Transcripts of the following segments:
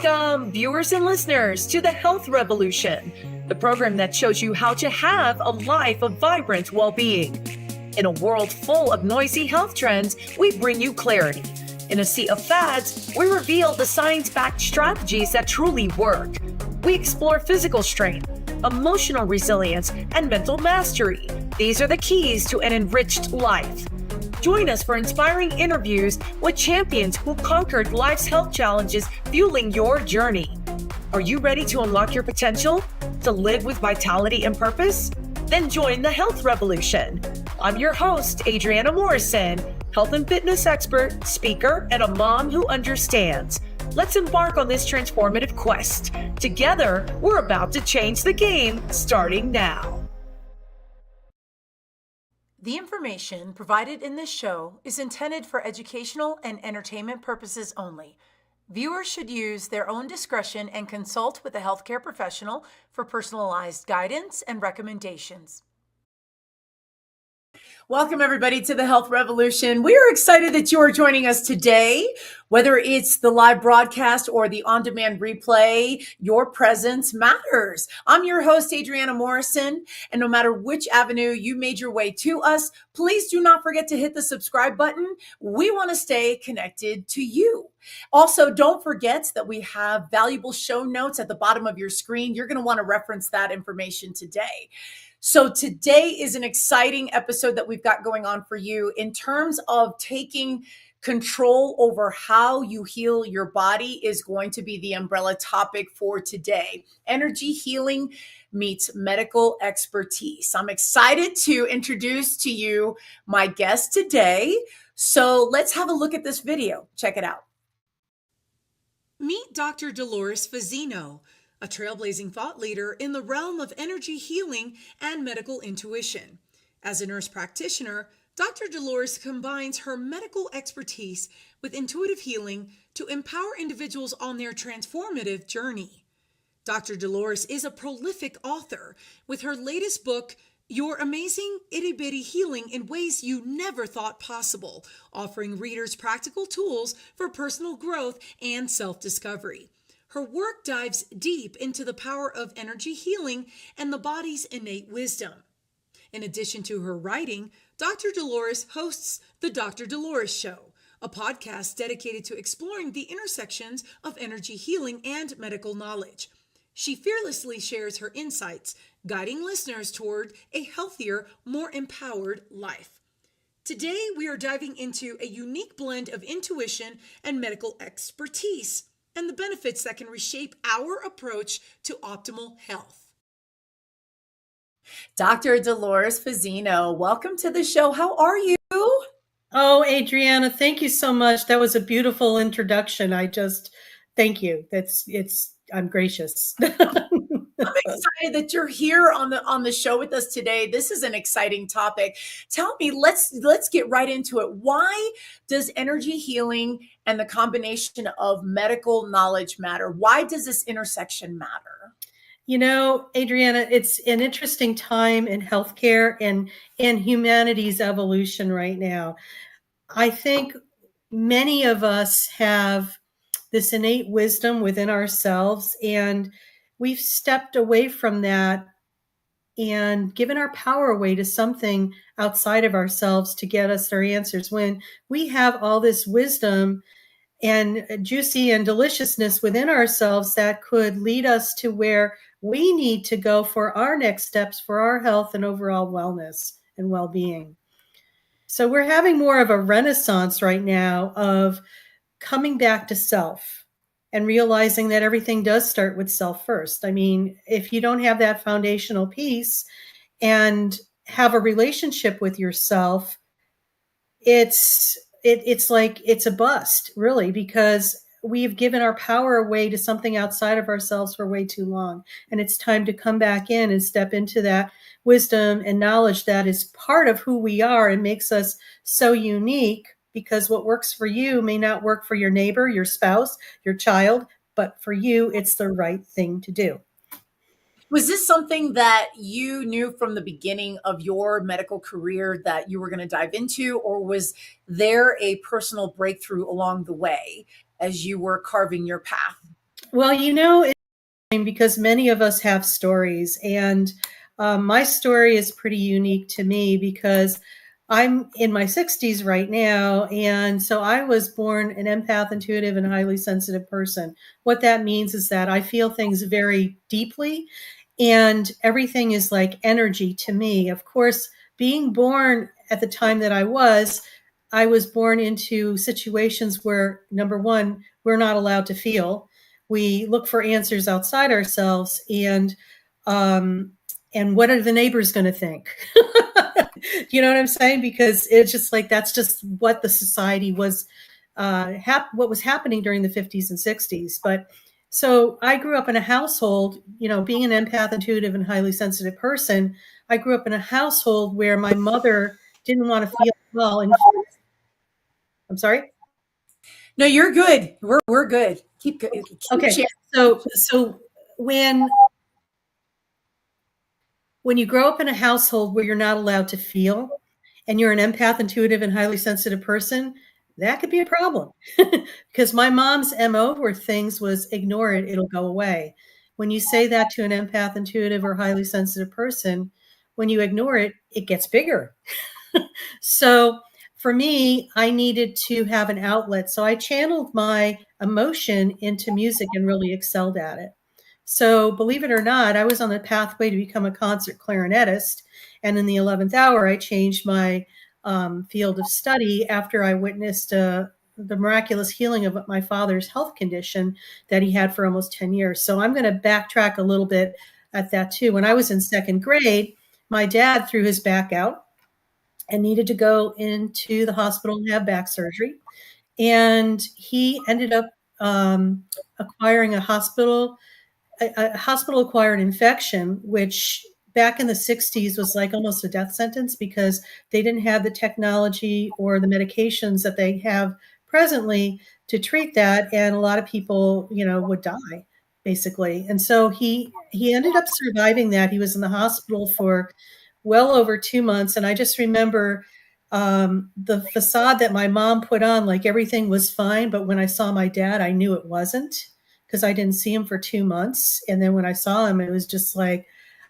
Welcome, viewers and listeners, to the Health Revolution, the program that shows you how to have a life of vibrant well-being. In a world full of noisy health trends, we bring you clarity. In a sea of fads, we reveal the science-backed strategies that truly work. We explore physical strength, emotional resilience, and mental mastery. These are the keys to an enriched life. Join us for inspiring interviews with champions who conquered life's health challenges, fueling your journey. Are you ready to unlock your potential? To live with vitality and purpose? Then join the Health Revolution. I'm your host, Adriana Morrison, health and fitness expert, speaker, and a mom who understands. Let's embark on this transformative quest. Together, we're about to change the game, starting now. The information provided in this show is intended for educational and entertainment purposes only. Viewers should use their own discretion and consult with a healthcare professional for personalized guidance and recommendations. Welcome, everybody, to the Health Revolution. We are excited that you are joining us today. Whether it's the live broadcast or the on-demand replay, your presence matters. I'm your host, Adriana Morrison, and no matter which avenue you made your way to us, please do not forget to hit the subscribe button. We want to stay connected to you. Also, don't forget that we have valuable show notes at the bottom of your screen. You're going to want to reference that information today. So today is an exciting episode that we've got going on for you in terms of taking control over how you heal your body is going to be the umbrella topic for today. Energy healing meets medical expertise. I'm excited to introduce to you my guest today. So let's have a look at this video. Check it out. Meet Dr. Dolores Fazzino, a trailblazing thought leader in the realm of energy healing and medical intuition. As a nurse practitioner, Dr. Dolores combines her medical expertise with intuitive healing to empower individuals on their transformative journey. Dr. Dolores is a prolific author with her latest book, Your Amazing Itty Bitty Healing in Ways You Never Thought Possible, offering readers practical tools for personal growth and self-discovery. Her work dives deep into the power of energy healing and the body's innate wisdom. In addition to her writing, Dr. Dolores hosts The Dr. Dolores Show, a podcast dedicated to exploring the intersections of energy healing and medical knowledge. She fearlessly shares her insights, guiding listeners toward a healthier, more empowered life. Today, we are diving into a unique blend of intuition and medical expertise, and the benefits that can reshape our approach to optimal health. Dr. Dolores Fazzino, welcome to the show. How are you? Oh, Adriana, thank you so much. That was a beautiful introduction. Thank you. I'm gracious. I'm excited that you're here on the show with us today. This is an exciting topic. Tell me, let's get right into it. Why does energy healing and the combination of medical knowledge matter? Why does this intersection matter? You know, Adriana, it's an interesting time in healthcare and in humanity's evolution right now. I think many of us have this innate wisdom within ourselves, and we've stepped away from that and given our power away to something outside of ourselves to get us our answers. When we have all this wisdom and juicy and deliciousness within ourselves that could lead us to where we need to go for our next steps for our health and overall wellness and well-being. So we're having more of a renaissance right now of coming back to self and realizing that everything does start with self first. I mean, if you don't have that foundational piece and have a relationship with yourself, it's like it's a bust, really, because we've given our power away to something outside of ourselves for way too long. And it's time to come back in and step into that wisdom and knowledge that is part of who we are and makes us so unique, because what works for you may not work for your neighbor, your spouse, your child, but for you, it's the right thing to do. Was this something that you knew from the beginning of your medical career that you were going to dive into, or was there a personal breakthrough along the way as you were carving your path? Well, it's because many of us have stories, and my story is pretty unique to me because I'm in my 60s right now, and so I was born an empath, intuitive, and highly sensitive person. What that means is that I feel things very deeply, and everything is like energy to me. Of course, being born at the time that I was born into situations where, number one, we're not allowed to feel. We look for answers outside ourselves, um, and what are the neighbors going to think? You know what I'm saying? Because it's just like that's just what the society was, what was happening during the 50s and 60s. But so I grew up in a household, being an empath, intuitive, and highly sensitive person. I grew up in a household where my mother didn't want to feel well, and I'm sorry. No, you're good. We're good. Keep Okay, sharing. so when you grow up in a household where you're not allowed to feel, and you're an empath, intuitive, and highly sensitive person, that could be a problem. Because my mom's MO where things was ignore it, it'll go away. When you say that to an empath, intuitive, or highly sensitive person, when you ignore it, it gets bigger. So for me, I needed to have an outlet. So I channeled my emotion into music and really excelled at it. So believe it or not, I was on the pathway to become a concert clarinetist. And in the 11th hour, I changed my field of study after I witnessed the miraculous healing of my father's health condition that he had for almost 10 years. So I'm going to backtrack a little bit at that too. When I was in second grade, my dad threw his back out and needed to go into the hospital and have back surgery. And he ended up acquiring a hospital acquired infection, which back in the 60s was like almost a death sentence because they didn't have the technology or the medications that they have presently to treat that. And a lot of people, would die basically. And so he ended up surviving that. He was in the hospital for well over 2 months. And I just remember the facade that my mom put on, like everything was fine. But when I saw my dad, I knew it wasn't because I didn't see him for 2 months. And then when I saw him, it was just like,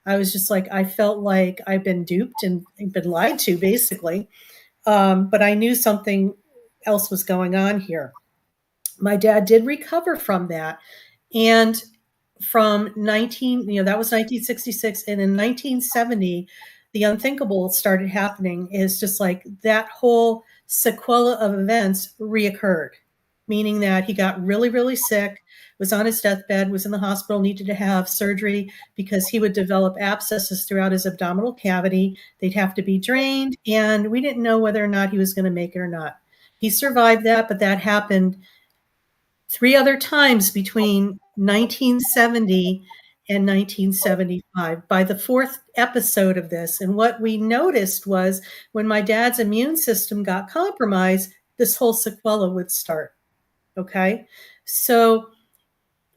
I felt like I've been duped and been lied to basically. But I knew something else was going on here. My dad did recover from that. And from that was 1966. And in 1970, the unthinkable started happening. Is just like that whole sequela of events reoccurred, meaning that he got really, really sick, was on his deathbed, was in the hospital, needed to have surgery because he would develop abscesses throughout his abdominal cavity. They'd have to be drained. And we didn't know whether or not he was going to make it or not. He survived that, but that happened 3 other times between 1970 and 1975 by the 4th episode of this. And what we noticed was when my dad's immune system got compromised, this whole sequela would start. Okay. So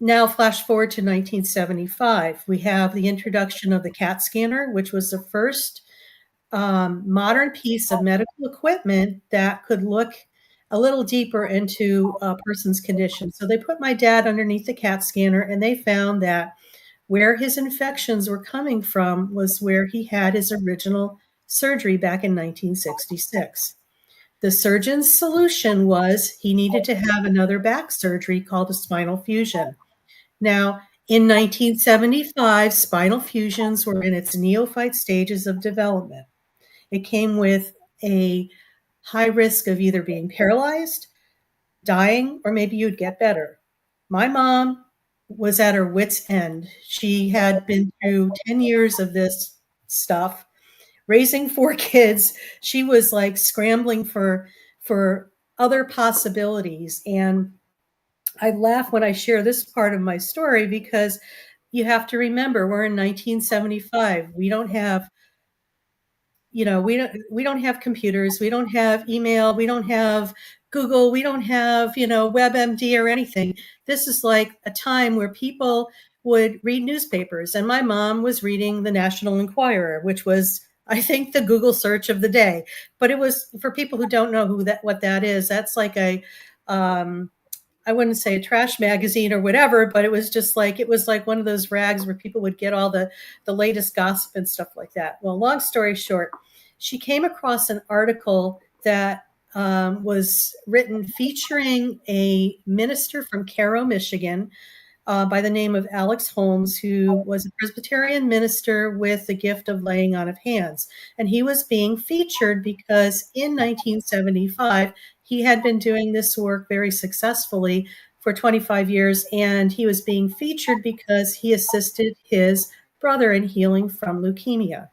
now flash forward to 1975. We have the introduction of the CAT scanner, which was the first modern piece of medical equipment that could look a little deeper into a person's condition. So they put my dad underneath the CAT scanner and they found that where his infections were coming from was where he had his original surgery back in 1966. The surgeon's solution was he needed to have another back surgery called a spinal fusion. Now, in 1975, spinal fusions were in its neophyte stages of development. It came with a high risk of either being paralyzed, dying, or maybe you'd get better. My mom was at her wit's end. She had been through 10 years of this stuff, raising 4 kids. She was like scrambling for other possibilities. And I laugh when I share this part of my story because you have to remember we're in 1975. We don't have we don't have computers, we don't have email, we don't have Google, we don't have, WebMD or anything. This is like a time where people would read newspapers. And my mom was reading the National Enquirer, which was, I think, the Google search of the day. But it was, for people who don't know what that is, that's like I wouldn't say a trash magazine or whatever, but it was like one of those rags where people would get all the latest gossip and stuff like that. Well, long story short, she came across an article that was written featuring a minister from Cairo, Michigan, by the name of Alex Holmes, who was a Presbyterian minister with the gift of laying on of hands. And he was being featured because in 1975, he had been doing this work very successfully for 25 years. And he was being featured because he assisted his brother in healing from leukemia.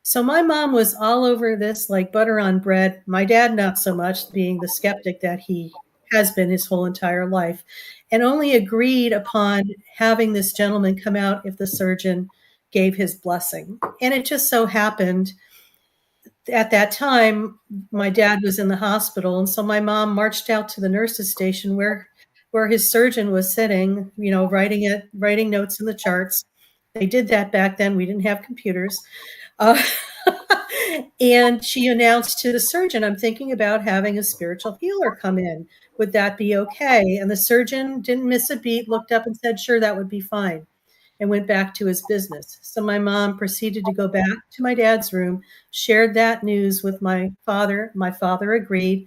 So my mom was all over this like butter on bread. My dad, not so much, being the skeptic that he has been his whole entire life, and only agreed upon having this gentleman come out if the surgeon gave his blessing. And it just so happened at that time, my dad was in the hospital. And so my mom marched out to the nurse's station where his surgeon was sitting, writing notes in the charts. They did that back then. We didn't have computers. Uh, and she announced to the surgeon, I'm thinking about having a spiritual healer come in. Would that be okay? And the surgeon didn't miss a beat, looked up and said, sure, that would be fine, and went back to his business. So my mom proceeded to go back to my dad's room, shared that news with my father. My father agreed.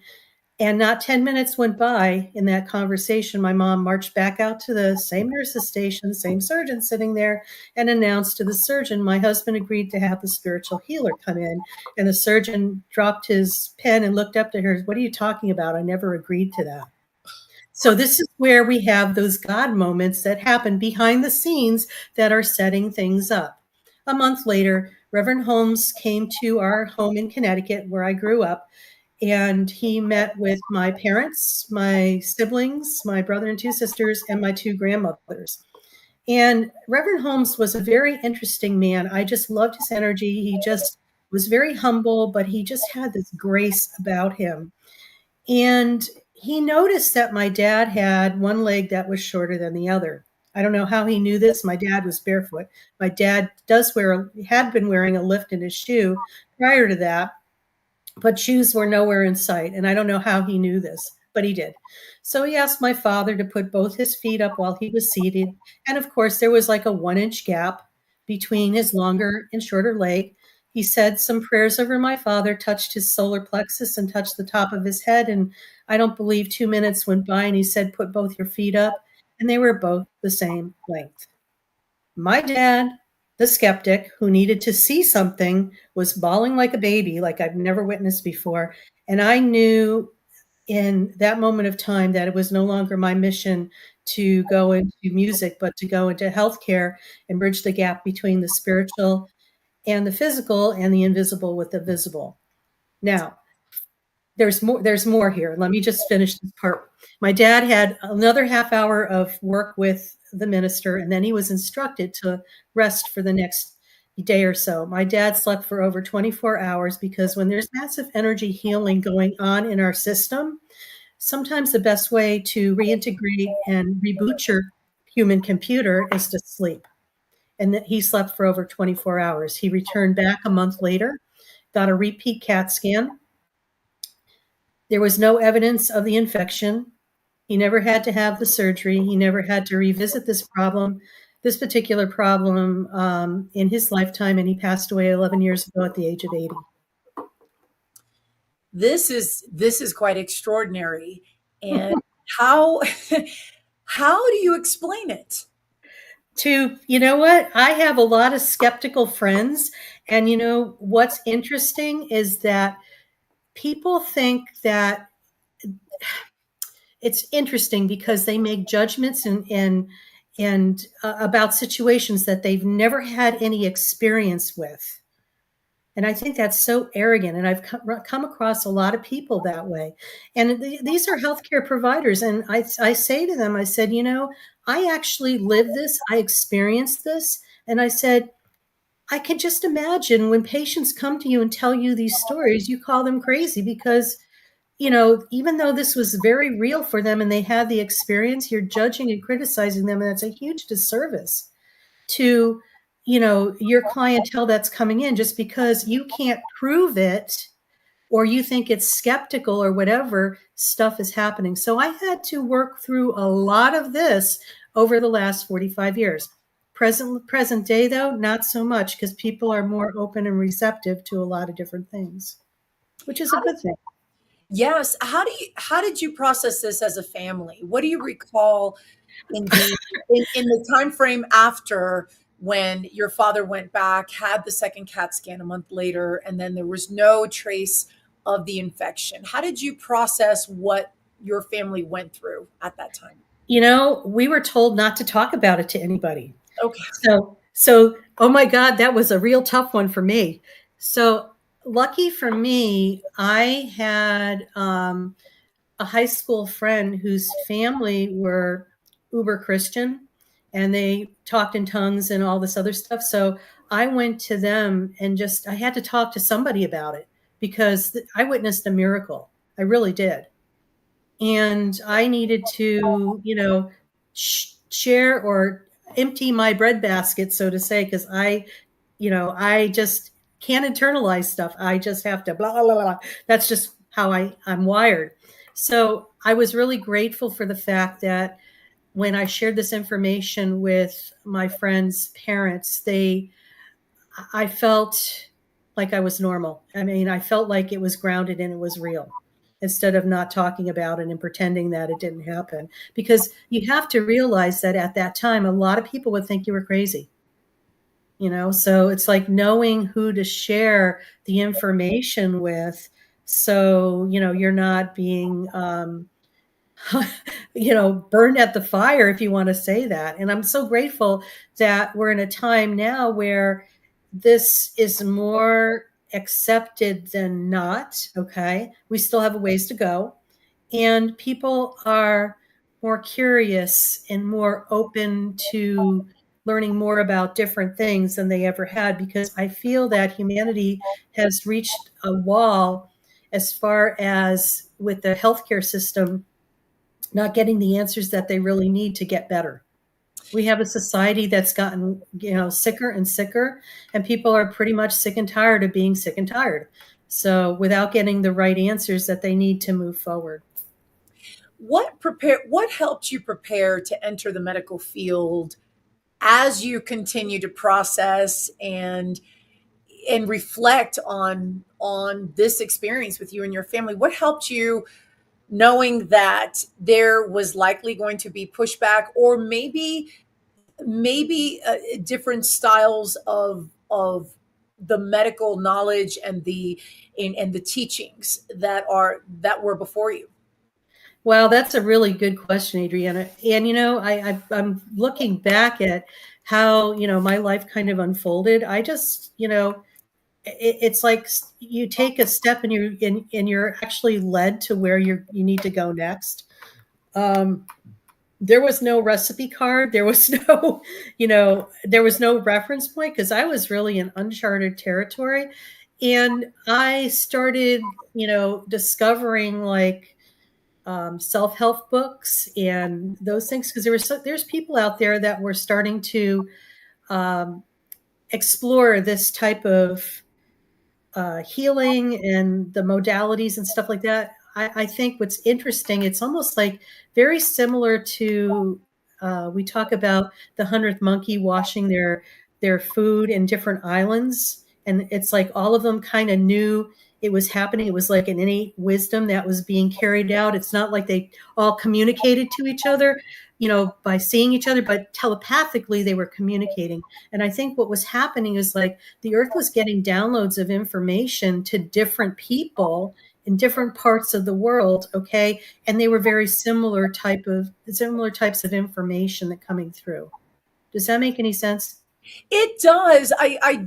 And not 10 minutes went by in that conversation. My mom marched back out to the same nurse's station, same surgeon sitting there, and announced to the surgeon, my husband agreed to have the spiritual healer come in. And the surgeon dropped his pen and looked up to her. What are you talking about? I never agreed to that. So this is where we have those God moments that happen behind the scenes that are setting things up. A month later, Reverend Holmes came to our home in Connecticut where I grew up. And he met with my parents, my siblings, my brother and two sisters, and my two grandmothers. And Reverend Holmes was a very interesting man. I just loved his energy. He just was very humble, but he just had this grace about him. And he noticed that my dad had one leg that was shorter than the other. I don't know how he knew this. My dad was barefoot. My dad had been wearing a lift in his shoe prior to that, but shoes were nowhere in sight. And I don't know how he knew this, but he did. So he asked my father to put both his feet up while he was seated. And of course, there was like a 1-inch gap between his longer and shorter leg. He said some prayers over my father, touched his solar plexus and touched the top of his head. And I don't believe 2 minutes went by and he said, put both your feet up. And they were both the same length. My dad, the skeptic who needed to see something, was bawling like a baby, like I've never witnessed before. And I knew in that moment of time that it was no longer my mission to go into music, but to go into healthcare and bridge the gap between the spiritual and the physical and the invisible with the visible. Now, there's more here. Let me just finish this part. My dad had another half hour of work with the minister, and then he was instructed to rest for the next day or so. My dad slept for over 24 hours because when there's massive energy healing going on in our system, sometimes the best way to reintegrate and reboot your human computer is to sleep. And he slept for over 24 hours. He returned back a month later, got a repeat CAT scan. There was no evidence of the infection. He never had to have the surgery. He never had to revisit this particular problem in his lifetime, and he passed away 11 years ago at the age of 80. This is quite extraordinary. And how do you explain it? You know what? I have a lot of skeptical friends, and you know what's interesting is that people think that it's interesting because they make judgments and about situations that they've never had any experience with. And I think that's so arrogant. And I've come across a lot of people that way. And these are healthcare providers. And I say to them, I said, you know, I actually live this. I experienced this. And I said, I can just imagine when patients come to you and tell you these stories, you call them crazy because, you know, even though this was very real for them and they had the experience, you're judging and criticizing them. And that's a huge disservice to, you know, your clientele that's coming in just because you can't prove it. or you think it's skeptical or whatever stuff is happening. So I had to work through a lot of this over the last 45 years. Present day, though, not so much, because people are more open and receptive to a lot of different things, which is a good thing. Yes. How did you process this as a family? What do you recall in the time frame after, when your father went back, had the second CAT scan a month later, and then there was no trace of the infection? How did you process what your family went through at that time? We were told not to talk about it to anybody. Okay. So, oh my God, that was a real tough one for me. So lucky for me, I had a high school friend whose family were uber Christian, and they talked in tongues and all this other stuff. So I went to them and I had to talk to somebody about it, because I witnessed a miracle. I really did. And I needed to, share or empty my breadbasket, so to say, because I just can't internalize stuff. I just have to blah, blah, blah, blah. That's just how I'm wired. So I was really grateful for the fact that when I shared this information with my friends' parents, I felt like I was normal. I mean, I felt like it was grounded and it was real, instead of not talking about it and pretending that it didn't happen. Because you have to realize that at that time, a lot of people would think you were crazy. So it's like knowing who to share the information with. So, you're not being, burned at the fire, if you want to say that. And I'm so grateful that we're in a time now where this is more accepted than not. Okay. We still have a ways to go, and people are more curious and more open to learning more about different things than they ever had, because I feel that humanity has reached a wall as far as with the healthcare system not getting the answers that they really need to get better. We have a society that's gotten, sicker and sicker, and people are pretty much sick and tired of being sick and tired. So without getting the right answers that they need to move forward. What helped you prepare to enter the medical field as you continue to process and reflect on this experience with you and your family? What helped you, knowing that there was likely going to be pushback, or maybe different styles of the medical knowledge and the teachings that were before you? Well, that's a really good question, Adriana. And, I'm looking back at how, my life kind of unfolded. I just, it's like you take a step and you're actually led to where you need to go next. There was no recipe card. There was no, there was no reference point, because I was really in uncharted territory. And I started, discovering self-help books and those things, because there's people out there that were starting to explore this type of healing and the modalities and stuff like that. I think what's interesting, it's almost like very similar to we talk about the 100th monkey washing their food in different islands, and it's like all of them kind of knew it was happening. It was like an innate wisdom that was being carried out. It's not like they all communicated to each other, by seeing each other, but telepathically they were communicating. And I think what was happening is like the earth was getting downloads of information to different people in different parts of the world. Okay. And they were very similar types of information that coming through. Does that make any sense? It does. I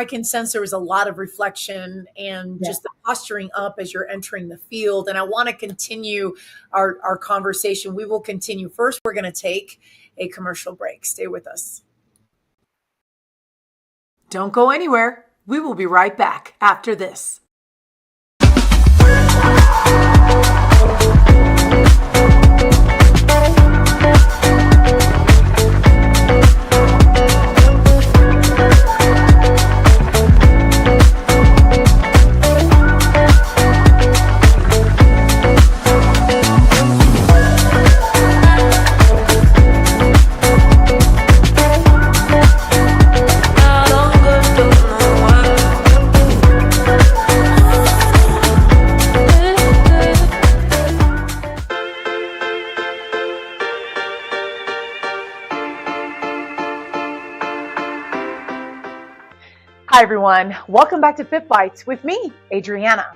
can sense there was a lot of reflection and just the posturing up as you're entering the field. And I want to continue our conversation. We will continue. First, we're going to take a commercial break. Stay with us. Don't go anywhere. We will be right back after this. Hi everyone, welcome back to Fit Bites with me, Adriana.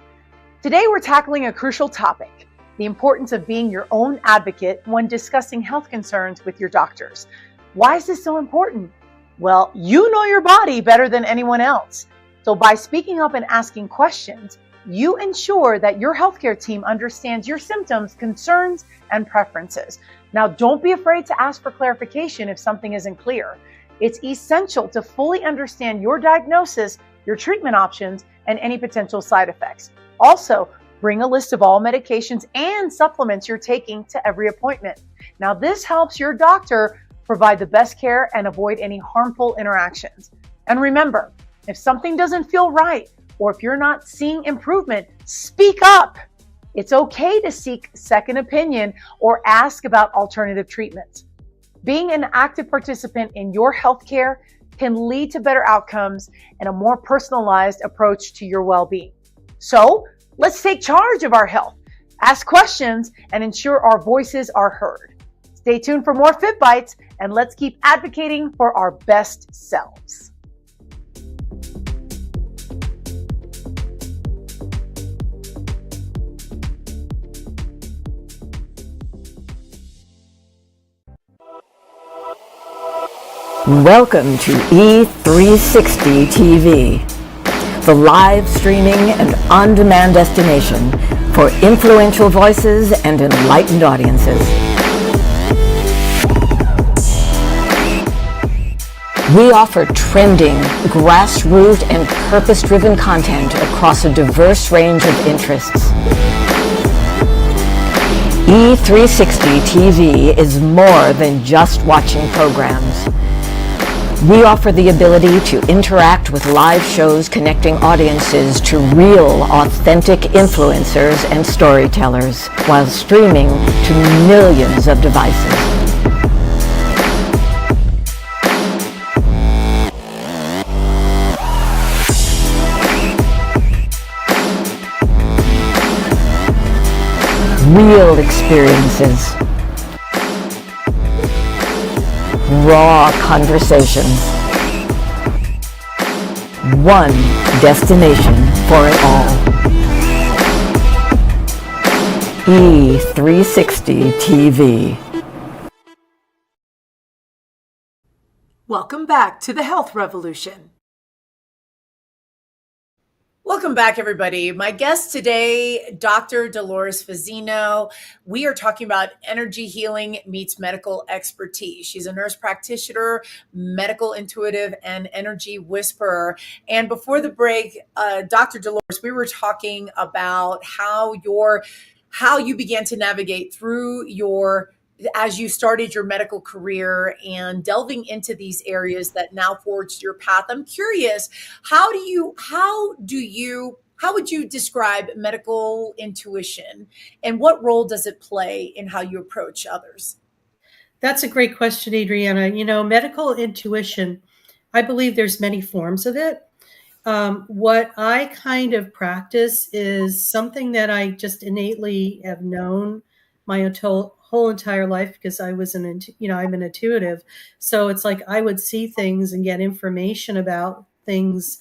Today we're tackling a crucial topic, the importance of being your own advocate when discussing health concerns with your doctors. Why is this so important? Well, you know your body better than anyone else. So by speaking up and asking questions, you ensure that your healthcare team understands your symptoms, concerns, and preferences. Now, don't be afraid to ask for clarification if something isn't clear. It's essential to fully understand your diagnosis, your treatment options, and any potential side effects. Also, bring a list of all medications and supplements you're taking to every appointment. Now, this helps your doctor provide the best care and avoid any harmful interactions. And remember, if something doesn't feel right, or if you're not seeing improvement, speak up. It's okay to seek second opinion or ask about alternative treatments. Being an active participant in your healthcare can lead to better outcomes and a more personalized approach to your well-being. So let's take charge of our health, ask questions, and ensure our voices are heard. Stay tuned for more Fit Bites, and let's keep advocating for our best selves. Welcome to E360 TV, the live streaming and on-demand destination for influential voices and enlightened audiences. We offer trending, grassroots, and purpose-driven content across a diverse range of interests. E360 TV is more than just watching programs. We offer the ability to interact with live shows connecting audiences to real, authentic influencers and storytellers while streaming to millions of devices. Real experiences. Raw conversations. One destination for it all. E360 TV. Welcome back to the Health Revolution. Welcome back, everybody. My guest today, Dr. Dolores Fazzino. We are talking about energy healing meets medical expertise. She's a nurse practitioner, medical intuitive, and energy whisperer. And before the break, Dr. Dolores, we were talking about how you began to navigate through as you started your medical career and delving into these areas that now forged your path. I'm curious, how would you describe medical intuition, and what role does it play in how you approach others? That's a great question, Adriana. Medical intuition, I believe there's many forms of it. What I kind of practice is something that I just innately have known my whole entire life, because I'm an intuitive. So it's like I would see things and get information about things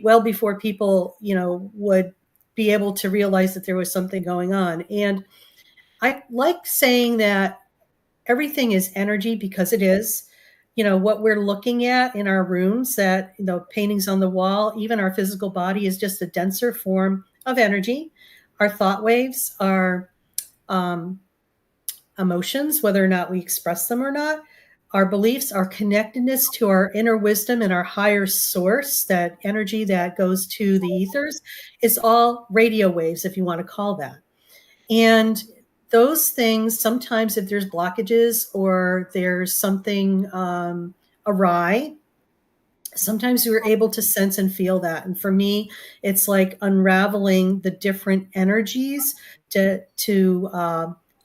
well before people, would be able to realize that there was something going on. And I like saying that everything is energy, because it is. What we're looking at in our rooms, that paintings on the wall, even our physical body is just a denser form of energy. Our thought waves are emotions, whether or not we express them or not. Our beliefs, our connectedness to our inner wisdom and our higher source, that energy that goes to the ethers, is all radio waves, if you want to call that. And those things, sometimes if there's blockages or there's something awry, sometimes we're able to sense and feel that. And for me, it's like unraveling the different energies to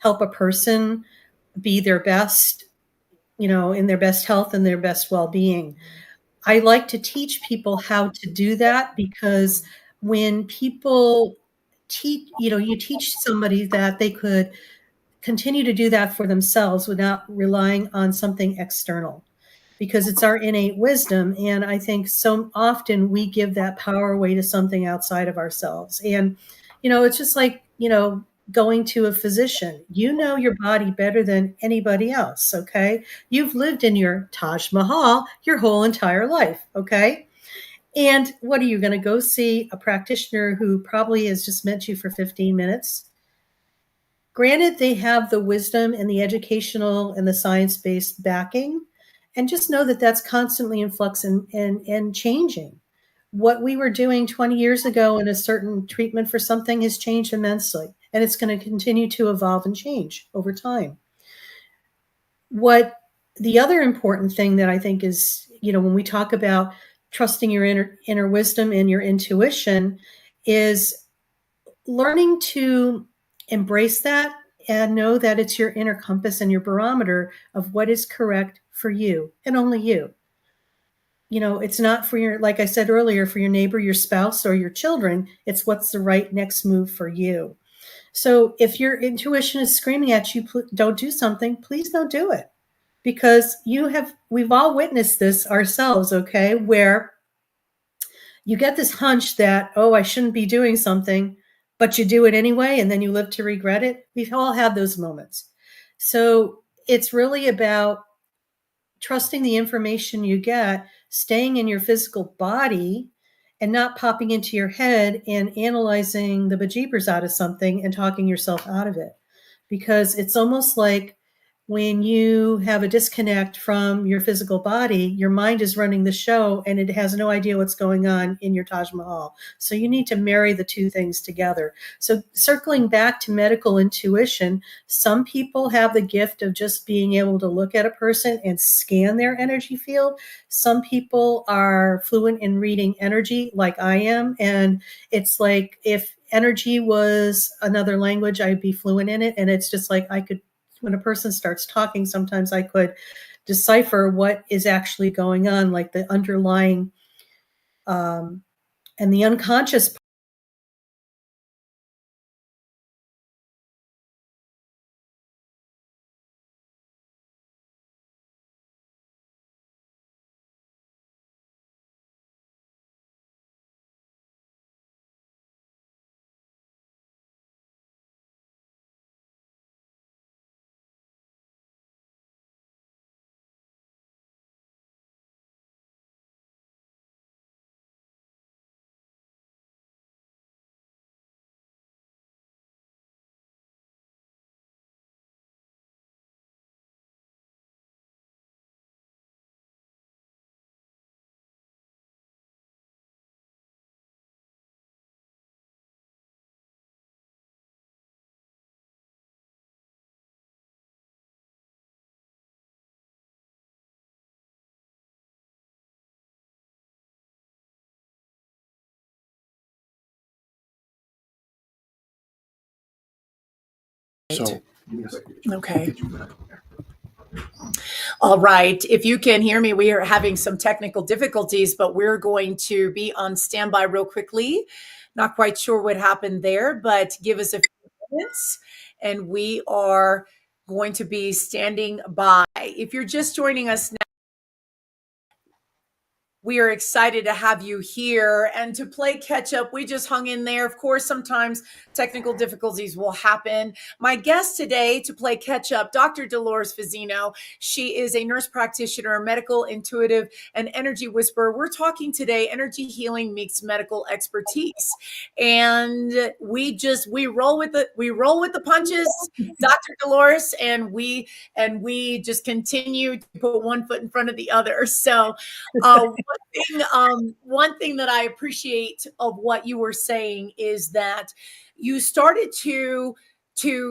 help a person be their best, in their best health and their best well-being. I like to teach people how to do that, because when people you teach somebody that they could continue to do that for themselves without relying on something external. because it's our innate wisdom. And I think so often we give that power away to something outside of ourselves. And, it's just like, going to a physician. You know your body better than anybody else, okay? You've lived in your Taj Mahal your whole entire life, okay? And what are you going to go see a practitioner who probably has just met you for 15 minutes? Granted, they have the wisdom and the educational and the science-based backing, and just know that that's constantly in flux and changing. What we were doing 20 years ago in a certain treatment for something has changed immensely, and it's going to continue to evolve and change over time. What the other important thing that I think is, when we talk about trusting your inner wisdom and your intuition, is learning to embrace that and know that it's your inner compass and your barometer of what is correct for you and only you. It's not for your, like I said earlier, for your neighbor, your spouse, or your children. It's what's the right next move for you. So if your intuition is screaming at you, don't do something, please don't do it. Because we've all witnessed this ourselves, okay, where you get this hunch that, oh, I shouldn't be doing something, but you do it anyway, and then you live to regret it. We've all had those moments. So it's really about trusting the information you get, staying in your physical body, and not popping into your head and analyzing the bejeepers out of something and talking yourself out of it. Because it's almost like when you have a disconnect from your physical body, your mind is running the show and it has no idea what's going on in your Taj Mahal. So you need to marry the two things together. So circling back to medical intuition, some people have the gift of just being able to look at a person and scan their energy field. Some people are fluent in reading energy like I am. And it's like if energy was another language, I'd be fluent in it. And it's just like when a person starts talking, sometimes I could decipher what is actually going on, like the underlying and the unconscious. Okay. All right. If you can hear me, we are having some technical difficulties, but we're going to be on standby real quickly. Not quite sure what happened there, but give us a few minutes and we are going to be standing by. If you're just joining us now, we are excited to have you here and to play catch up. We just hung in there. Of course, sometimes technical difficulties will happen. My guest today to play catch up, Dr. Dolores Fazzino. She is a nurse practitioner, medical intuitive, and energy whisperer. We're talking today energy healing meets medical expertise. And we roll with the punches, Dr. Dolores, and we just continue to put one foot in front of the other. So one thing that I appreciate of what you were saying is that you started to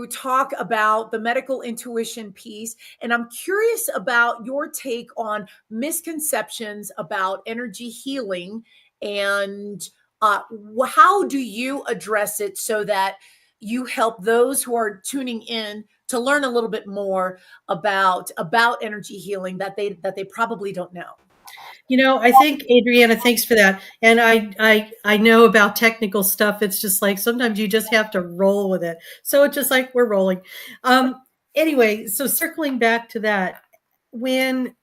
talk about the medical intuition piece. And I'm curious about your take on misconceptions about energy healing and how do you address it so that you help those who are tuning in to learn a little bit more about energy healing that they probably don't know. I think, Adriana, thanks for that. And I know about technical stuff. It's just like sometimes you just have to roll with it. So it's just like we're rolling. Anyway, so circling back to that, when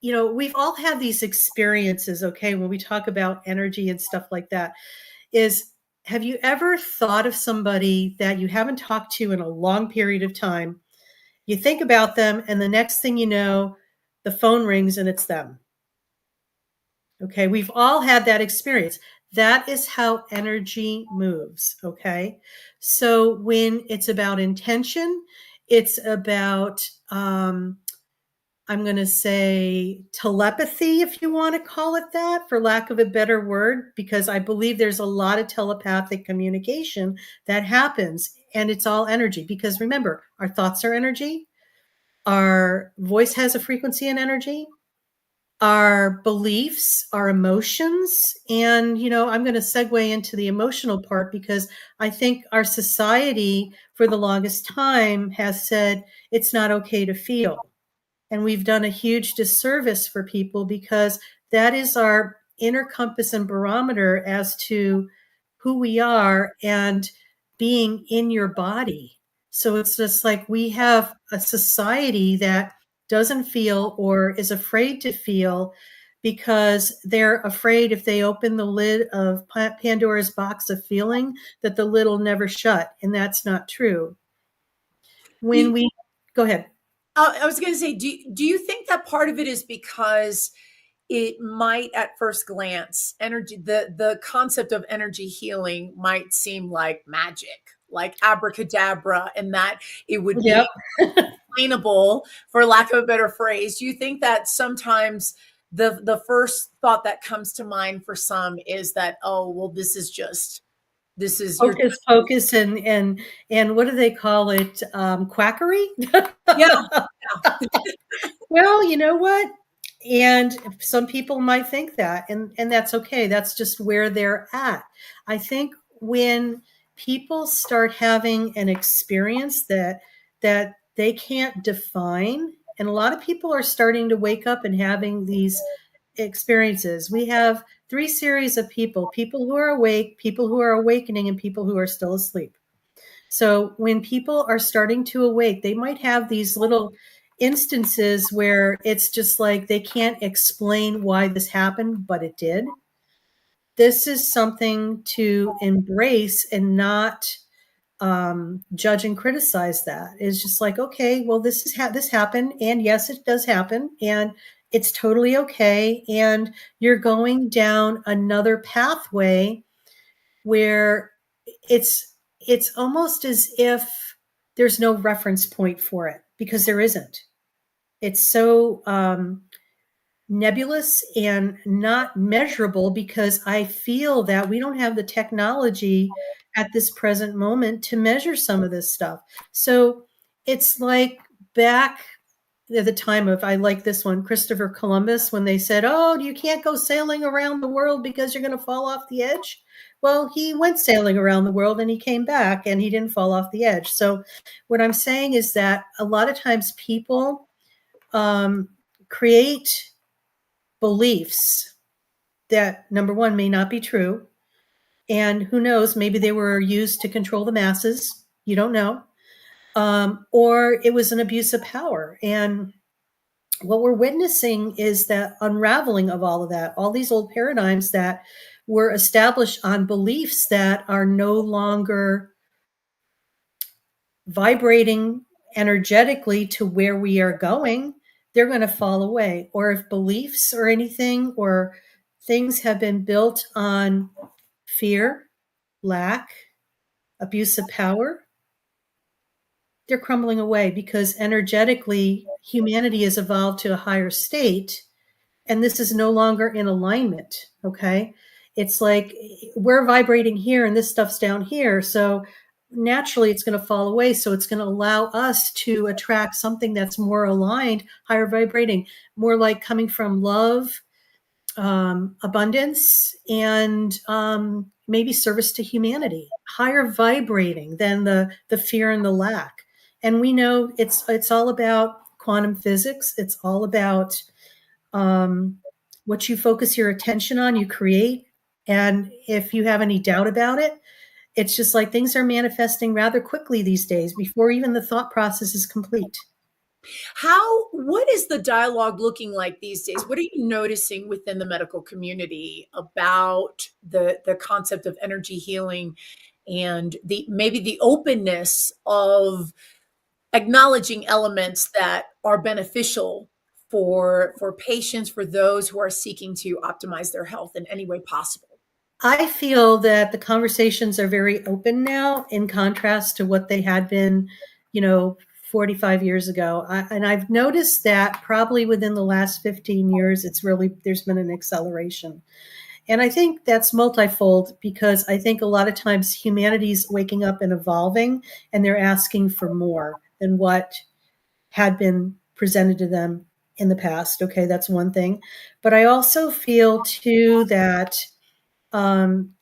we've all had these experiences, okay, when we talk about energy and stuff like that, is have you ever thought of somebody that you haven't talked to in a long period of time? You think about them, and the next thing you know, the phone rings and it's them. Okay, we've all had that experience. That is how energy moves. Okay, so when it's about intention, it's about, I'm going to say telepathy, if you want to call it that, for lack of a better word, because I believe there's a lot of telepathic communication that happens, and it's all energy. Because remember, our thoughts are energy, our voice has a frequency and energy, our beliefs, our emotions. And, I'm going to segue into the emotional part because I think our society for the longest time has said it's not okay to feel. And we've done a huge disservice for people because that is our inner compass and barometer as to who we are and being in your body. So it's just like we have a society that doesn't feel or is afraid to feel because they're afraid if they open the lid of Pandora's box of feeling that the lid will never shut. And that's not true. Go ahead. I was going to say, do you think that part of it is because it might at first glance, energy, the concept of energy healing might seem like magic, like abracadabra, and that it would be explainable, for lack of a better phrase? Do you think that sometimes the first thought that comes to mind for some is that, oh, well, this is Hocus pocus and what do they call it? Quackery? Yeah. Well, you know what? And some people might think that, and that's okay. That's just where they're at. I think when people start having an experience that they can't define, and a lot of people are starting to wake up and having these experiences. We have 3 series of people who are awake, people who are awakening, and people who are still asleep. So when people are starting to awake, they might have these little instances where it's just like they can't explain why this happened, but it did. This is something to embrace and not judge and criticize. That is just like, okay, well, this happened, and yes, it does happen, and it's totally okay. And you're going down another pathway where it's almost as if there's no reference point for it, because there isn't. It's so nebulous and not measurable, because I feel that we don't have the technology at this present moment to measure some of this stuff. So it's like back at the time of, I like this one, Christopher Columbus, when they said, oh, you can't go sailing around the world because you're going to fall off the edge. Well, he went sailing around the world and he came back and he didn't fall off the edge. So what I'm saying is that a lot of times people create beliefs that, number one, may not be true. And who knows, maybe they were used to control the masses. You don't know. Or it was an abuse of power. And what we're witnessing is that unraveling of all of that, all these old paradigms that were established on beliefs that are no longer vibrating energetically to where we are going, they're going to fall away. Or if beliefs or anything or things have been built on fear, lack, abuse of power, they're crumbling away, because energetically humanity has evolved to a higher state, and this is no longer in alignment. Okay, it's like we're vibrating here and this stuff's down here, so naturally it's going to fall away. So it's going to allow us to attract something that's more aligned, higher vibrating, more like coming from love, abundance, and maybe service to humanity, higher vibrating than the fear and the lack. And we know it's all about quantum physics. It's all about what you focus your attention on, you create. And if you have any doubt about it, it's just like things are manifesting rather quickly these days before even the thought process is complete. What is the dialogue looking like these days? What are you noticing within the medical community about the concept of energy healing and maybe the openness of acknowledging elements that are beneficial for patients, for those who are seeking to optimize their health in any way possible? I feel that the conversations are very open now in contrast to what they had been, 45 years ago. And I've noticed that probably within the last 15 years, there's been an acceleration. And I think that's multifold because I think a lot of times humanity's waking up and evolving, and they're asking for more than what had been presented to them in the past. Okay, that's one thing. But I also feel too that one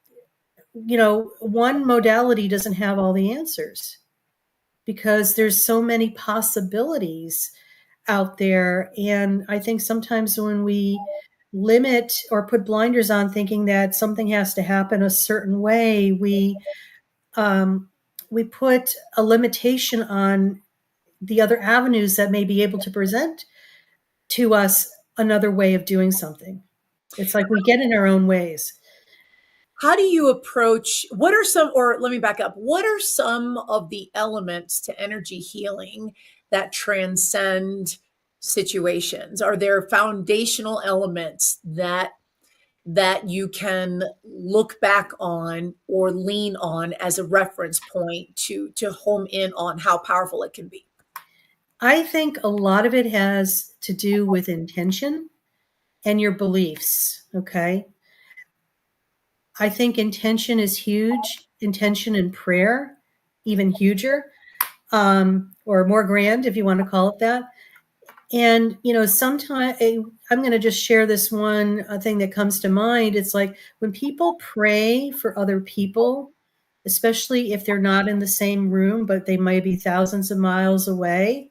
modality doesn't have all the answers because there's so many possibilities out there. And I think sometimes when we limit or put blinders on thinking that something has to happen a certain way, we put a limitation on the other avenues that may be able to present to us another way of doing something. It's like we get in our own ways. How do you approach, let me back up. What are some of the elements to energy healing that transcend situations? Are there foundational elements that you can look back on or lean on as a reference point to home in on how powerful it can be? I think a lot of it has to do with intention and your beliefs. Okay. I think intention is huge. Intention and prayer, even huger, or more grand, if you want to call it that. And, sometimes I'm going to just share this one thing that comes to mind. It's like when people pray for other people, especially if they're not in the same room, but they might be thousands of miles away,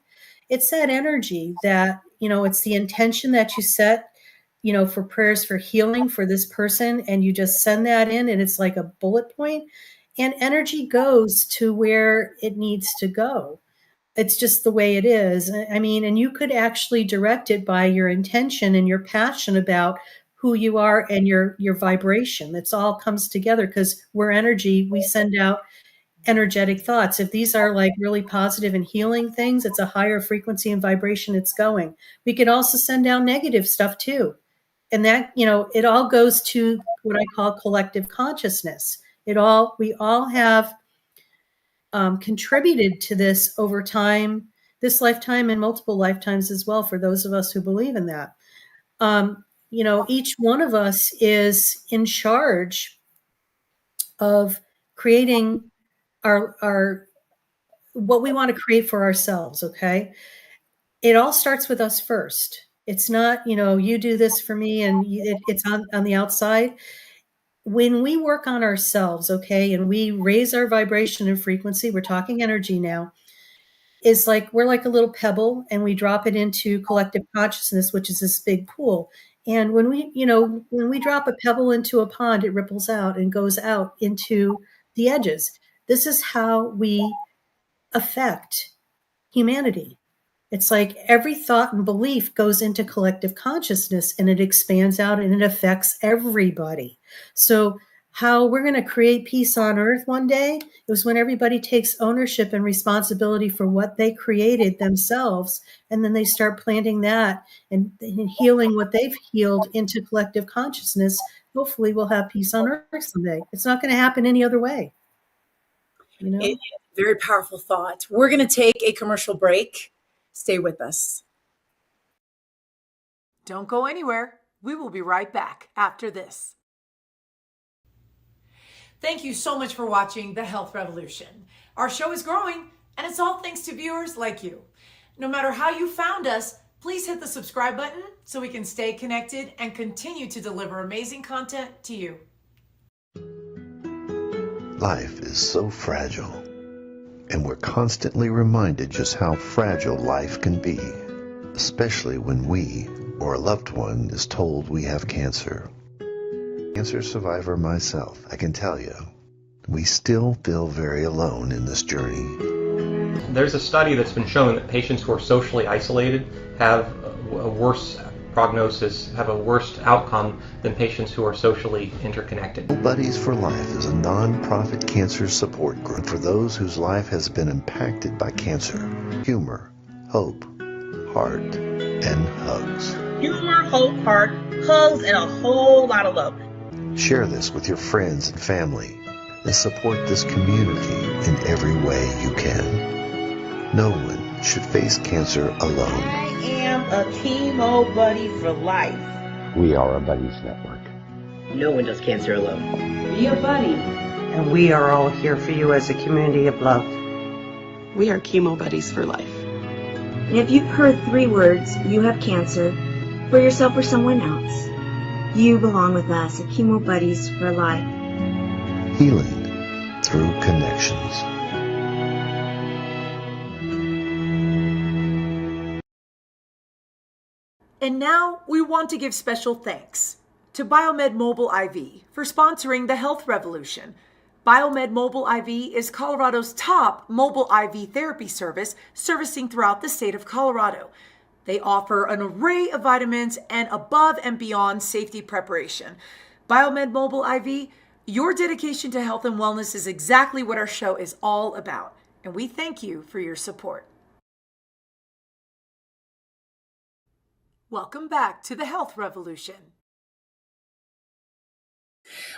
it's that energy that, it's the intention that you set, for prayers for healing for this person. And you just send that in and it's like a bullet point and energy goes to where it needs to go. It's just the way it is. I mean, and you could actually direct it by your intention and your passion about who you are and your vibration. It's all comes together because we're energy. We send out energetic thoughts. If these are like really positive and healing things, it's a higher frequency and vibration it's going. We could also send down negative stuff too. And that, it all goes to what I call collective consciousness. We all have contributed to this over time, this lifetime and multiple lifetimes as well, for those of us who believe in that. Each one of us is in charge of creating our what we want to create for ourselves. Okay. It all starts with us first. It's not, you do this for me and it's on the outside. When we work on ourselves, okay, and we raise our vibration and frequency, we're talking energy now, is like we're like a little pebble and we drop it into collective consciousness, which is this big pool. And when we drop a pebble into a pond, it ripples out and goes out into the edges. This is how we affect humanity. It's like every thought and belief goes into collective consciousness and it expands out and it affects everybody. So how we're going to create peace on earth one day is when everybody takes ownership and responsibility for what they created themselves. And then they start planting that and healing what they've healed into collective consciousness. Hopefully we'll have peace on earth someday. It's not going to happen any other way. Very powerful thought. We're going to take a commercial break. Stay with us. Don't go anywhere. We will be right back after this. Thank you so much for watching The Health Revolution. Our show is growing, and it's all thanks to viewers like you. No matter how you found us, please hit the subscribe button so we can stay connected and continue to deliver amazing content to you. Life is so fragile, and we're constantly reminded just how fragile life can be, especially when we or a loved one is told we have cancer. Cancer survivor myself, I can tell you, we still feel very alone in this journey. There's a study that's been shown that patients who are socially isolated have a worse prognosis, have a worse outcome than patients who are socially interconnected. Buddies for Life is a non-profit cancer support group for those whose life has been impacted by cancer. Humor, hope, heart, and hugs. Humor, hope, heart, hugs, and a whole lot of love. Share this with your friends and family and support this community in every way you can. No one should face cancer alone. I am a chemo buddy for life. We are a Buddies Network. No one does cancer alone. Be a buddy. And we are all here for you as a community of love. We are chemo buddies for life. And if you've heard 3 words, you have cancer, for yourself or someone else, you belong with us at Chemo Buddies for Life. Healing through connections. And now we want to give special thanks to Biomed Mobile IV for sponsoring the Health Revolution. Biomed Mobile IV is Colorado's top mobile IV therapy service, servicing throughout the state of Colorado. They offer an array of vitamins and above and beyond safety preparation. Biomed Mobile IV, your dedication to health and wellness is exactly what our show is all about, and we thank you for your support. Welcome back to the Health Revolution.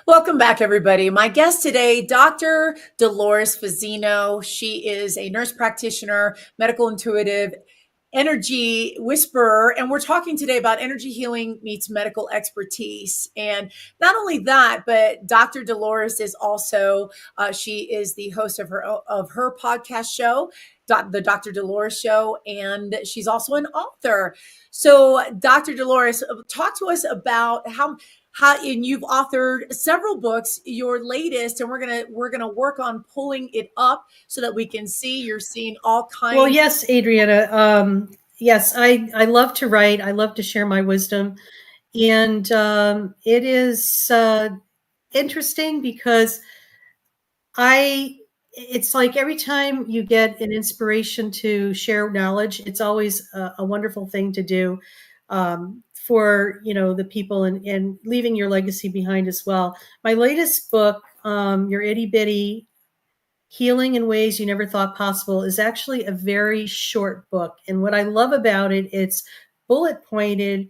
Welcome back, everybody. My guest today, Dr. Dolores Fazzino. She is a nurse practitioner, medical intuitive, energy whisperer, and we're talking today about energy healing meets medical expertise. And not only that, but Dr. Dolores is also, she is the host of her podcast show, the Dr. Dolores Show, and she's also an author. So Dr. Dolores, talk to us about how and you've authored several books, your latest, and we're gonna work on pulling it up so that we can see. You're seeing all kinds. Well, yes, Adriana. Yes, I love to write. I love to share my wisdom, and it is interesting because it's like every time you get an inspiration to share knowledge, it's always a wonderful thing to do. For the people and leaving your legacy behind as well. My latest book, Your Itty Bitty Healing in Ways You Never Thought Possible, is actually a very short book. And what I love about it, it's bullet pointed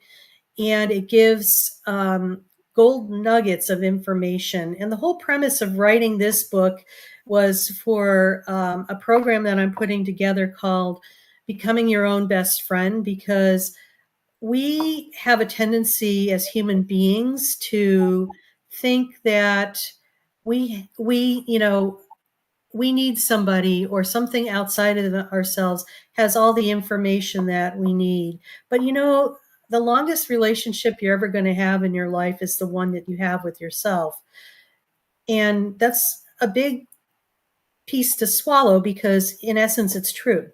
and it gives gold nuggets of information. And the whole premise of writing this book was for a program that I'm putting together called Becoming Your Own Best Friend, because we have a tendency as human beings to think that we need somebody or something outside of ourselves has all the information that we need. But the longest relationship you're ever going to have in your life is the one that you have with yourself. And that's a big piece to swallow because in essence it's true.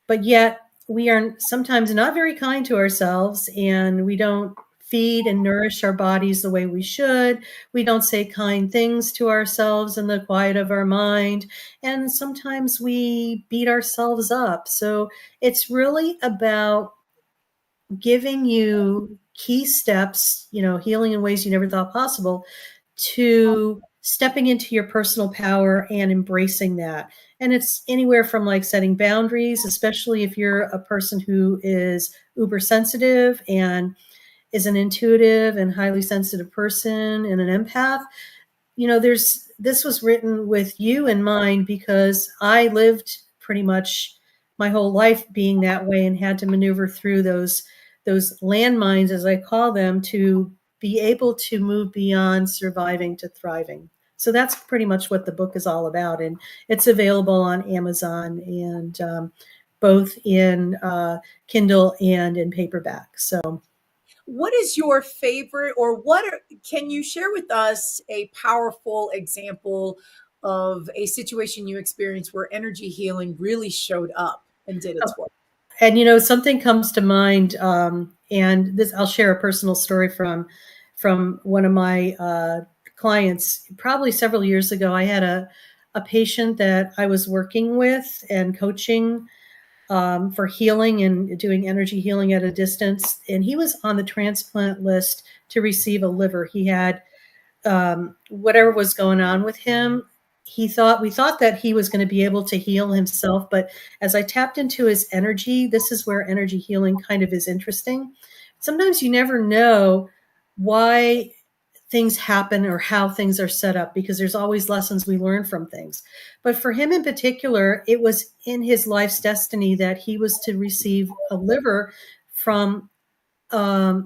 But yet we are sometimes not very kind to ourselves, and we don't feed and nourish our bodies the way we should. We don't say kind things to ourselves in the quiet of our mind. And sometimes we beat ourselves up. So it's really about giving you key steps, healing in ways you never thought possible, to stepping into your personal power and embracing that. And it's anywhere from like setting boundaries, especially if you're a person who is uber sensitive and is an intuitive and highly sensitive person and an empath. This was written with you in mind because I lived pretty much my whole life being that way and had to maneuver through those landmines, as I call them, to be able to move beyond surviving to thriving. So that's pretty much what the book is all about. And it's available on Amazon and both in Kindle and in paperback. So what is your favorite, or can you share with us a powerful example of a situation you experienced where energy healing really showed up and did its work? And, something comes to mind, and this, I'll share a personal story from one of my clients. Probably several years ago, I had a a patient that I was working with and coaching for healing and doing energy healing at a distance. And he was on the transplant list to receive a liver. He had whatever was going on with him. We thought that he was going to be able to heal himself. But as I tapped into his energy, this is where energy healing kind of is interesting. Sometimes you never know why things happen or how things are set up, because there's always lessons we learn from things. But for him in particular, it was in his life's destiny that he was to receive a liver from a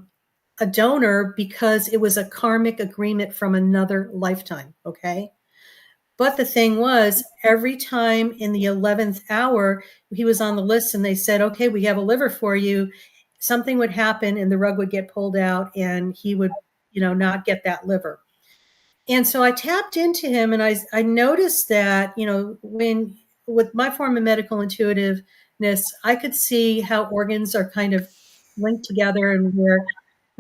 donor, because it was a karmic agreement from another lifetime. Okay. But the thing was, every time in the 11th hour, he was on the list and they said, okay, we have a liver for you, something would happen and the rug would get pulled out and he would, not get that liver. And so I tapped into him and I noticed that, when with my form of medical intuitiveness, I could see how organs are kind of linked together and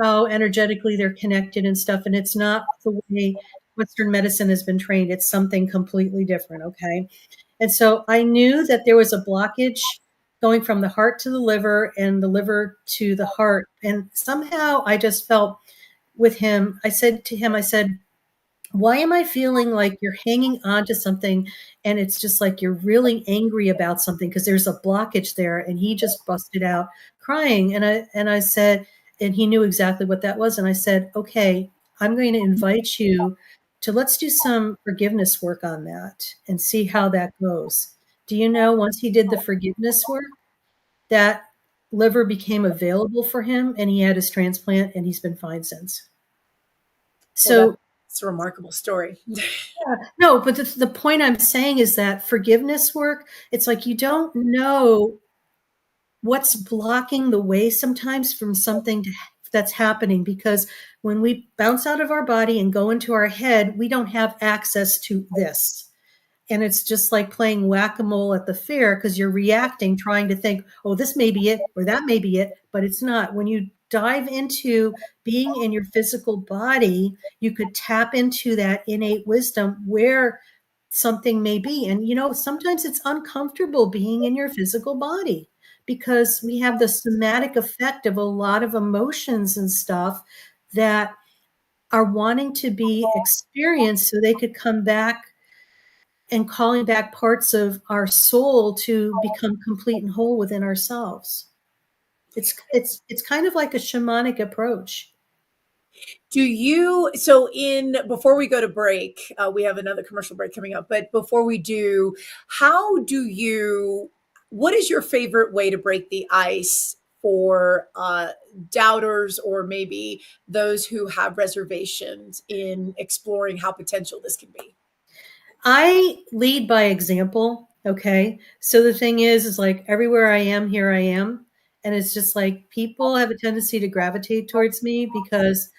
how energetically they're connected and stuff. And it's not the way Western medicine has been trained. It's something completely different. Okay. And so I knew that there was a blockage going from the heart to the liver and the liver to the heart. And somehow I just felt with him, I said to him, why am I feeling like you're hanging on to something and it's just like you're really angry about something because there's a blockage there? And he just busted out crying. And I said, and he knew exactly what that was. And I said, okay, I'm going to invite you to let's do some forgiveness work on that and see how that goes. Do you know, once he did the forgiveness work, that liver became available for him and he had his transplant and he's been fine since. So it's a remarkable story. Yeah, no, but the point I'm saying is that forgiveness work, it's like you don't know what's blocking the way sometimes from something that's happening, because when we bounce out of our body and go into our head, we don't have access to this. And it's just like playing whack-a-mole at the fair, because you're reacting, trying to think, oh, this may be it or that may be it, but it's not. When you dive into being in your physical body, you could tap into that innate wisdom where something may be. And, sometimes it's uncomfortable being in your physical body because we have the somatic effect of a lot of emotions and stuff that are wanting to be experienced so they could come back and calling back parts of our soul to become complete and whole within ourselves. It's kind of like a shamanic approach. Before we go to break, we have another commercial break coming up, but before we do, what is your favorite way to break the ice for doubters or maybe those who have reservations in exploring how potential this can be? I lead by example. Okay. So the thing is like everywhere I am, here I am. And it's just like people have a tendency to gravitate towards me because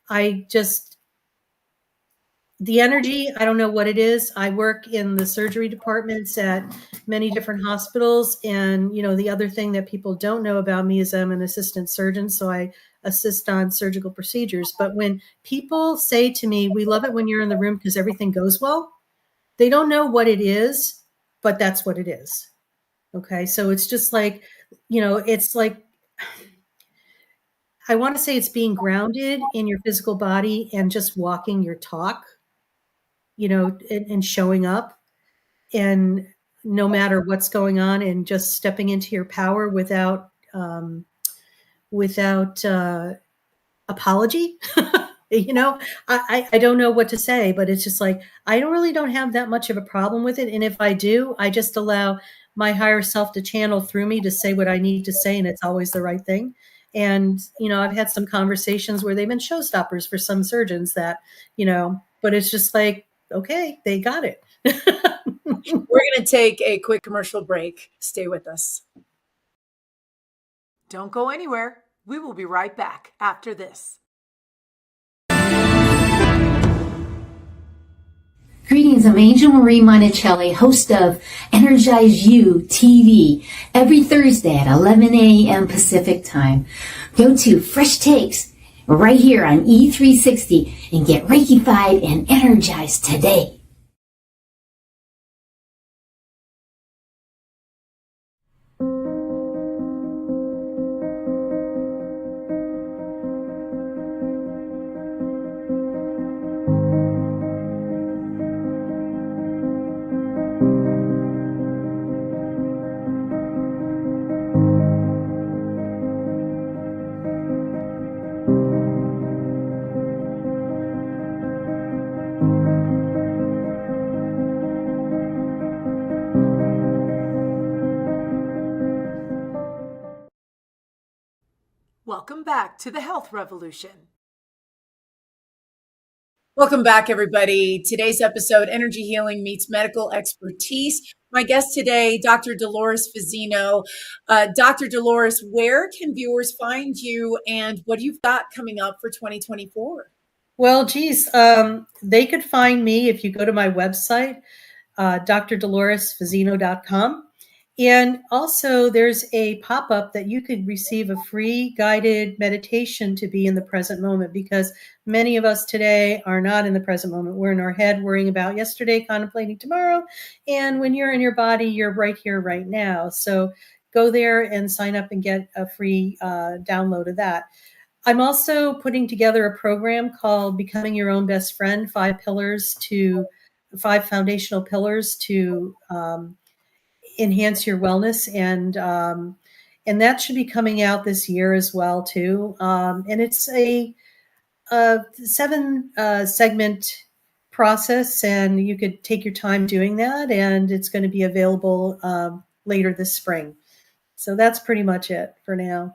the energy, I don't know what it is. I work in the surgery departments at many different hospitals. And, the other thing that people don't know about me is I'm an assistant surgeon. So I assist on surgical procedures. But when people say to me, we love it when you're in the room because everything goes well, they don't know what it is, but that's what it is. Okay. So it's just like, it's like, I want to say it's being grounded in your physical body and just walking your talk, and showing up, and no matter what's going on, and just stepping into your power without apology. I don't know what to say, but it's just like, I don't have that much of a problem with it. And if I do, I just allow my higher self to channel through me to say what I need to say. And it's always the right thing. And, I've had some conversations where they've been showstoppers for some surgeons that, but it's just like, okay, they got it. We're going to take a quick commercial break. Stay with us. Don't go anywhere. We will be right back after this. Greetings, I'm Angel Marie Monticelli, host of Energize You TV, every Thursday at 11 a.m. Pacific Time. Go to Fresh Takes right here on E360 and get Reikified and energized today. back to the Health Revolution. Welcome back, everybody. Today's episode, Energy Healing Meets Medical Expertise. My guest today, Dr. Dolores Fazzino. Dr. Dolores, where can viewers find you and what you've got coming up for 2024? Well, geez, they could find me if you go to my website, drdoloresfazzino.com. And also there's a pop-up that you could receive a free guided meditation to be in the present moment, because many of us today are not in the present moment. We're in our head worrying about yesterday, contemplating tomorrow. And when you're in your body, you're right here, right now. So go there and sign up and get a free download of that. I'm also putting together a program called Becoming Your Own Best Friend, 5 foundational pillars to enhance your wellness. And that should be coming out this year as well, too. And it's a 7 segment process, and you could take your time doing that. And it's going to be available later this spring. So that's pretty much it for now.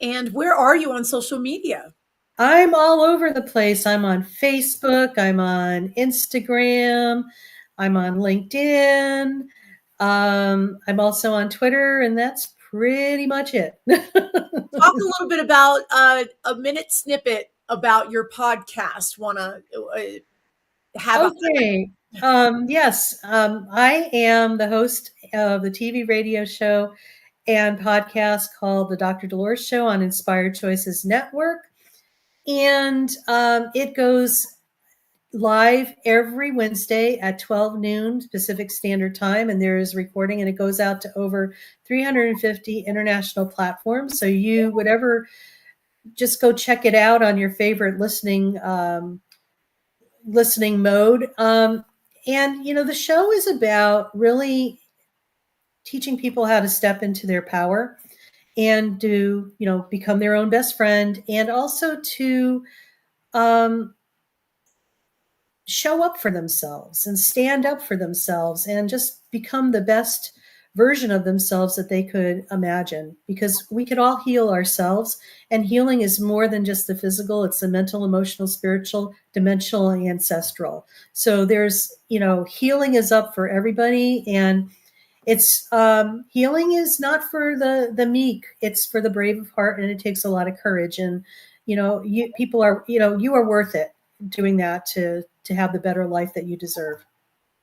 And where are you on social media? I'm all over the place. I'm on Facebook. I'm on Instagram. I'm on LinkedIn. I'm also on Twitter, and that's pretty much it. Talk a little bit about a minute snippet about your podcast. Want to have okay. Yes. I am the host of the TV radio show and podcast called The Dr. Dolores Show on Inspired Choices Network. And it goes live every Wednesday at 12 noon Pacific Standard Time. And there is recording, and it goes out to over 350 international platforms. So just go check it out on your favorite listening mode. And, the show is about really teaching people how to step into their power and to, become their own best friend, and also to show up for themselves and stand up for themselves and just become the best version of themselves that they could imagine, because we could all heal ourselves, and healing is more than just the physical. It's the mental, emotional, spiritual, dimensional, and ancestral. So there's, healing is up for everybody, and it's healing is not for the meek. It's for the brave of heart, and it takes a lot of courage. And you are worth it doing that to have the better life that you deserve.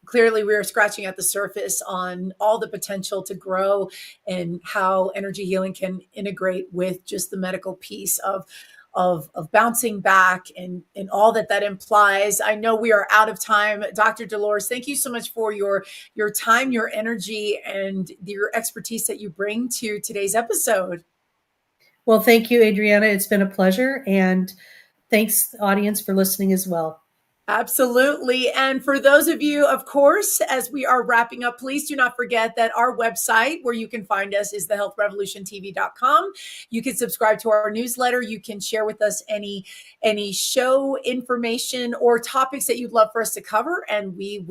Clearly, we are scratching at the surface on all the potential to grow and how energy healing can integrate with just the medical piece of bouncing back and all that implies. I know we are out of time. Dr. Dolores, thank you so much for your time, your energy, and your expertise that you bring to today's episode. Well, thank you, Adriana. It's been a pleasure. And thanks, audience, for listening as well. Absolutely. And for those of you, of course, as we are wrapping up, please do not forget that our website where you can find us is thehealthrevolutiontv.com. You can subscribe to our newsletter. You can share with us any show information or topics that you'd love for us to cover. And we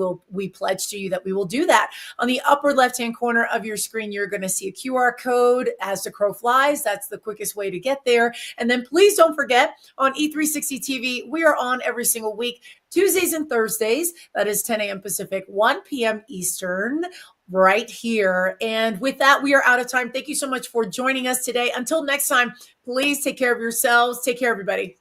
pledge to you that we will do that. On the upper left-hand corner of your screen, you're going to see a QR code as the crow flies. That's the quickest way to get there. And then please don't forget, on E360 TV, we are on every single week, Tuesdays and Thursdays. That is 10 a.m. Pacific, 1 p.m. Eastern, right here. And with that, we are out of time. Thank you so much for joining us today. Until next time, please take care of yourselves. Take care, everybody.